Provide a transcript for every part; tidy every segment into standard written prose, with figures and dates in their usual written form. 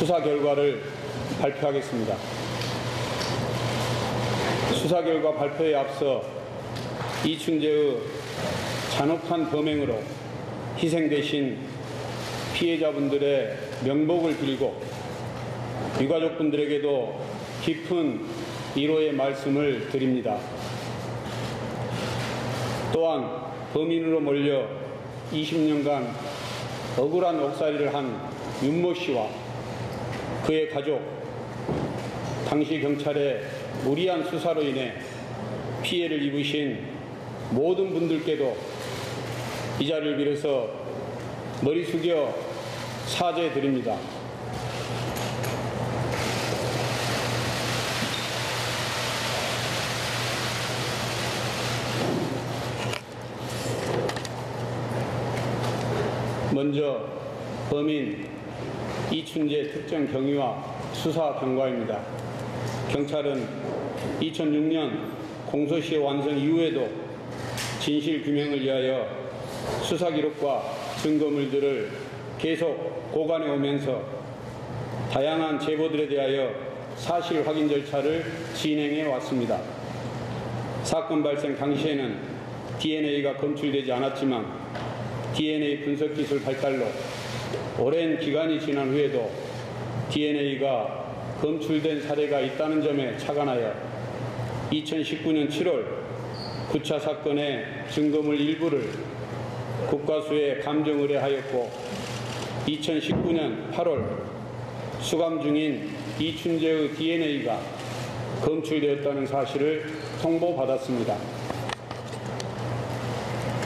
수사 결과를 발표하겠습니다. 수사 결과 발표에 앞서 이춘재의 잔혹한 범행으로 희생되신 피해자분들의 명복을 빌고 유가족분들에게도 깊은 위로의 말씀을 드립니다. 또한 범인으로 몰려 20년간 억울한 옥살이를 한 윤모 씨와 그의 가족, 당시 경찰의 무리한 수사로 인해 피해를 입으신 모든 분들께도 이 자리를 빌어서 머리 숙여 사죄드립니다. 먼저 범인 이춘재 특정 경위와 수사 경과입니다. 경찰은 2006년 공소시효 완성 이후에도 진실 규명을 위하여 수사 기록과 증거물들을 계속 보관해 오면서 다양한 제보들에 대하여 사실 확인 절차를 진행해 왔습니다. 사건 발생 당시에는 DNA가 검출되지 않았지만 DNA 분석 기술 발달로 오랜 기간이 지난 후에도 DNA가 검출된 사례가 있다는 점에 착안하여 2019년 7월 9차 사건의 증거물 일부를 국과수에 감정 의뢰하였고 2019년 8월 수감 중인 이춘재의 DNA가 검출되었다는 사실을 통보받았습니다.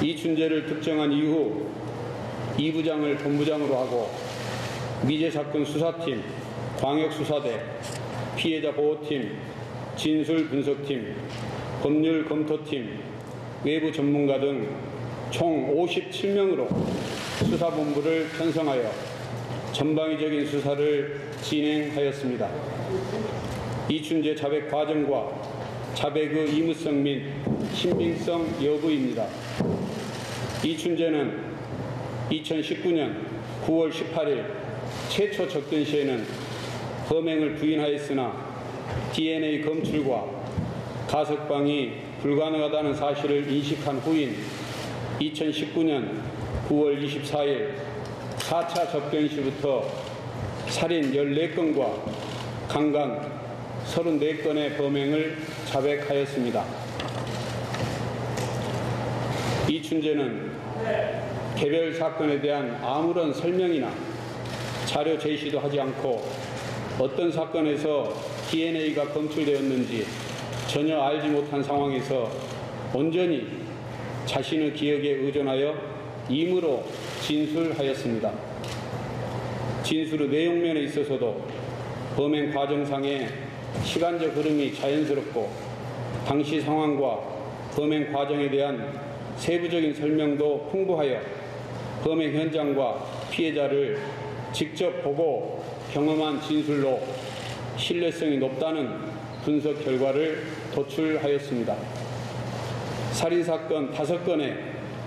이춘재를 특정한 이후 2부장을 본부장으로 하고 미제사건 수사팀, 광역수사대, 피해자 보호팀, 진술분석팀, 법률검토팀, 외부 전문가 등 총 57명으로 수사본부를 편성하여 전방위적인 수사를 진행하였습니다. 이춘재 자백 과정과 자백의 의무성 및 신빙성 여부입니다. 이춘재는 2019년 9월 18일 최초 접견 시에는 범행을 부인하였으나 DNA 검출과 가석방이 불가능하다는 사실을 인식한 후인 2019년 9월 24일 4차 접견 시부터 살인 14건과 강간 34건의 범행을 자백하였습니다. 이춘재는 개별 사건에 대한 아무런 설명이나 자료 제시도 하지 않고 어떤 사건에서 DNA가 검출되었는지 전혀 알지 못한 상황에서 온전히 자신의 기억에 의존하여 임의로 진술하였습니다. 진술의 내용면에 있어서도 범행 과정상의 시간적 흐름이 자연스럽고 당시 상황과 범행 과정에 대한 세부적인 설명도 풍부하여 범행 현장과 피해자를 직접 보고 경험한 진술로 신뢰성이 높다는 분석 결과를 도출하였습니다. 살인사건 5건의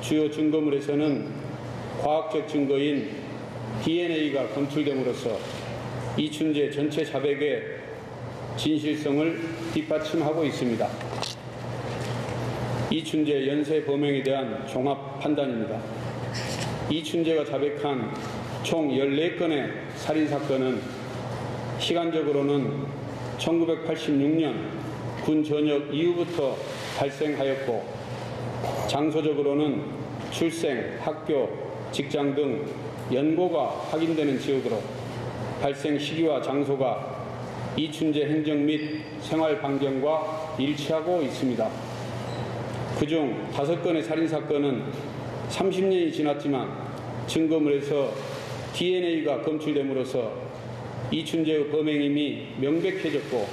주요 증거물에서는 과학적 증거인 DNA가 검출됨으로써 이춘재 전체 자백의 진실성을 뒷받침하고 있습니다. 이춘재 연쇄 범행에 대한 종합 판단입니다. 이춘재가 자백한 총 14건의 살인사건은 시간적으로는 1986년 군 전역 이후부터 발생하였고 장소적으로는 출생, 학교, 직장 등 연고가 확인되는 지역으로 발생 시기와 장소가 이춘재 행정 및 생활 반경과 일치하고 있습니다. 그중 5건의 살인사건은 30년이 지났지만 증거물에서 DNA가 검출됨으로써 이춘재의 범행임이 명백해졌고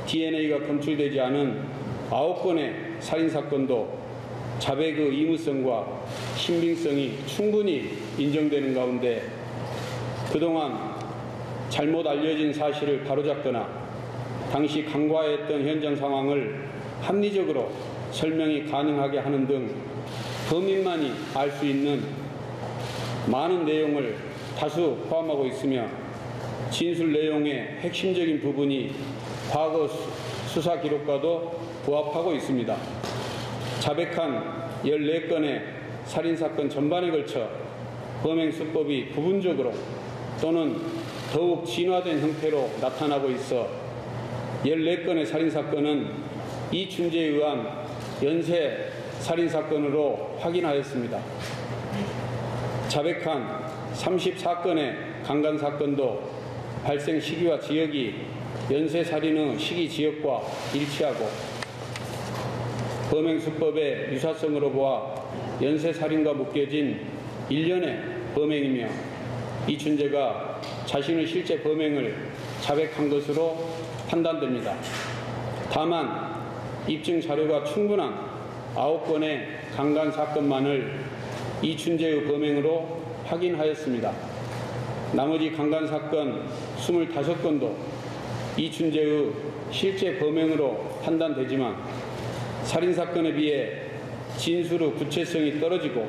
DNA가 검출되지 않은 9건의 살인사건도 자백의 의무성과 신빙성이 충분히 인정되는 가운데 그동안 잘못 알려진 사실을 바로잡거나 당시 간과했던 현장 상황을 합리적으로 설명이 가능하게 하는 등 범인만이 알 수 있는 많은 내용을 다수 포함하고 있으며 진술 내용의 핵심적인 부분이 과거 수사 기록과도 부합하고 있습니다. 자백한 14건의 살인사건 전반에 걸쳐 범행 수법이 부분적으로 또는 더욱 진화된 형태로 나타나고 있어 14건의 살인사건은 이춘재에 의한 연쇄 살인사건으로 확인하였습니다. 자백한 34건의 강간사건도 발생 시기와 지역이 연쇄살인의 시기 지역과 일치하고 범행 수법의 유사성으로 보아 연쇄살인과 묶여진 일련의 범행이며 이춘재가 자신의 실제 범행을 자백한 것으로 판단됩니다. 다만 입증 자료가 충분한 9건의 강간 사건만을 이춘재의 범행으로 확인하였습니다. 나머지 강간 사건 25건도 이춘재의 실제 범행으로 판단되지만 살인사건에 비해 진술의 구체성이 떨어지고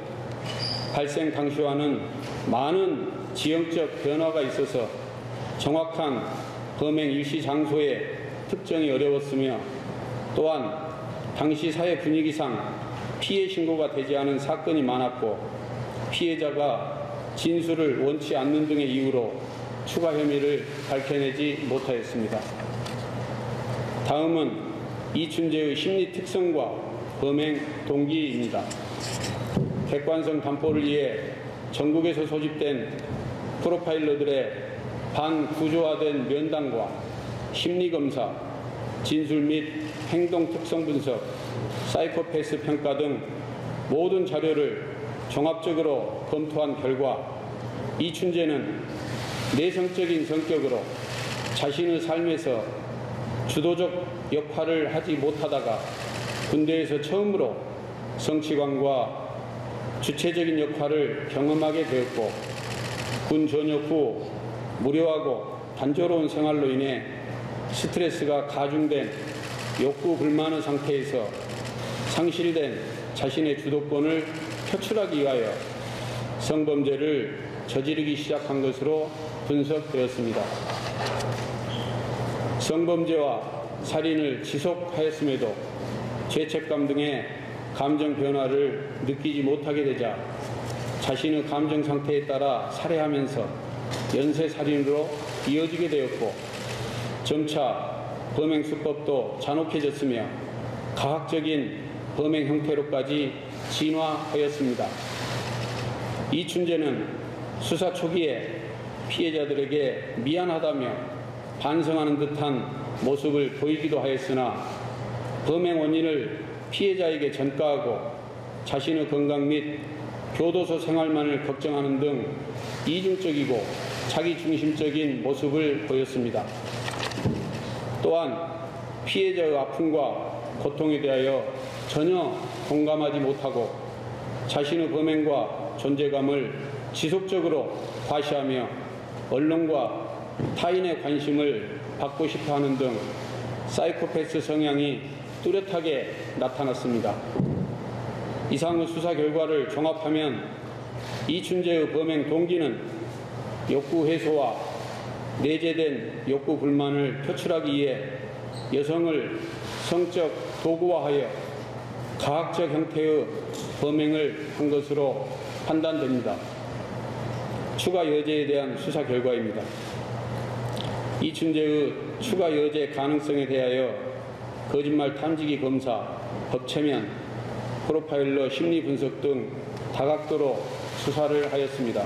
발생 당시와는 많은 지형적 변화가 있어서 정확한 범행 일시 장소의 특정이 어려웠으며 또한 당시 사회 분위기상 피해 신고가 되지 않은 사건이 많았고 피해자가 진술을 원치 않는 등의 이유로 추가 혐의를 밝혀내지 못하였습니다. 다음은 이춘재의 심리 특성과 범행 동기입니다. 객관성 담보를 위해 전국에서 소집된 프로파일러들의 반구조화된 면담과 심리검사, 진술 및 행동 특성 분석, 사이코패스 평가 등 모든 자료를 종합적으로 검토한 결과 이춘재는 내성적인 성격으로 자신의 삶에서 주도적 역할을 하지 못하다가 군대에서 처음으로 성취관과 주체적인 역할을 경험하게 되었고 군 전역 후 무료하고 단조로운 생활로 인해 스트레스가 가중된 욕구 불만의 상태에서 상실된 자신의 주도권을 표출하기 위하여 성범죄를 저지르기 시작한 것으로 분석되었습니다. 성범죄와 살인을 지속하였음에도 죄책감 등의 감정 변화를 느끼지 못하게 되자 자신의 감정 상태에 따라 살해하면서 연쇄살인으로 이어지게 되었고 점차 범행 수법도 잔혹해졌으며 가학적인 범행 형태로까지 진화하였습니다. 이춘재는 수사 초기에 피해자들에게 미안하다며 반성하는 듯한 모습을 보이기도 하였으나 범행 원인을 피해자에게 전가하고 자신의 건강 및 교도소 생활만을 걱정하는 등 이중적이고 자기중심적인 모습을 보였습니다. 또한 피해자의 아픔과 고통에 대하여 전혀 공감하지 못하고 자신의 범행과 존재감을 지속적으로 과시하며 언론과 타인의 관심을 받고 싶어하는 등 사이코패스 성향이 뚜렷하게 나타났습니다. 이상의 수사 결과를 종합하면 이춘재의 범행 동기는 욕구 해소와 내재된 욕구 불만을 표출하기 위해 여성을 성적 도구화하여 가학적 형태의 범행을 한 것으로 판단됩니다. 추가 여죄에 대한 수사 결과입니다. 이춘재의 추가 여죄 가능성에 대하여 거짓말 탐지기 검사, 법체면, 프로파일러 심리 분석 등 다각도로 수사를 하였습니다.